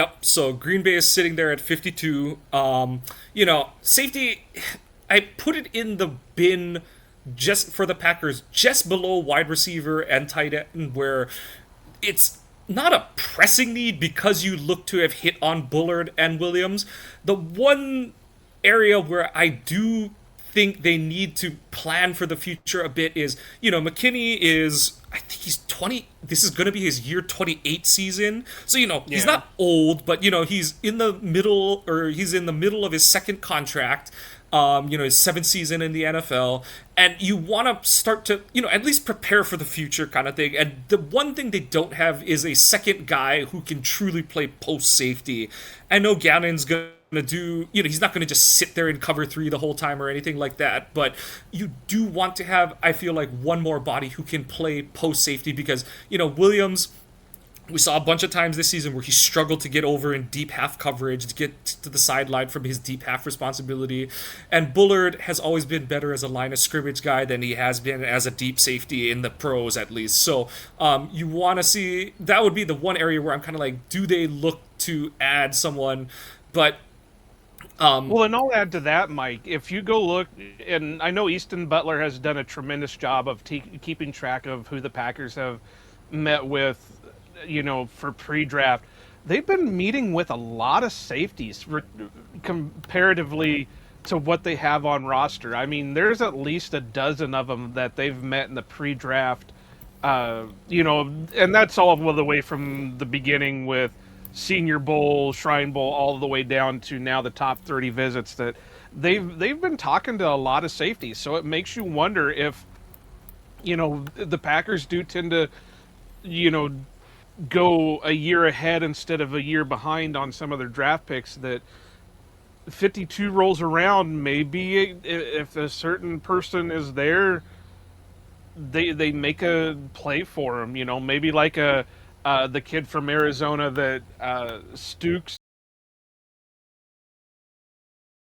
Yep. So Green Bay is sitting there at 52. Safety, I put it in the bin just for the Packers, just below wide receiver and tight end, where it's not a pressing need because you look to have hit on Bullard and Williams. The one area where I do think they need to plan for the future a bit is, McKinney is, I think he's 20. This is going to be his year 28 season. So, he's Yeah. not old, but, he's in the middle of his second contract. His seventh season in the NFL, and you want to start to, at least prepare for the future kind of thing. And the one thing they don't have is a second guy who can truly play post safety. I know Gannon's gonna do, he's not gonna just sit there and cover three the whole time or anything like that, but you do want to have, I feel like, one more body who can play post safety because, Williams, we saw a bunch of times this season where he struggled to get over in deep half coverage, to get to the sideline from his deep half responsibility. And Bullard has always been better as a line of scrimmage guy than he has been as a deep safety in the pros, at least. So you want to see, that would be the one area where I'm kind of like, do they look to add someone? But Well, and I'll add to that, Mike. If you go look, and I know Easton Butler has done a tremendous job of keeping track of who the Packers have met with, for pre-draft. They've been meeting with a lot of safeties comparatively to what they have on roster. I mean, there's at least a dozen of them that they've met in the pre-draft. And that's all the way from the beginning with Senior Bowl, Shrine Bowl, all the way down to now the top 30 visits that they've been talking to a lot of safeties. So it makes you wonder if, the Packers do tend to, go a year ahead instead of a year behind on some of their draft picks, that 52 rolls around, maybe if a certain person is there, they make a play for him, maybe like the kid from Arizona that Stooks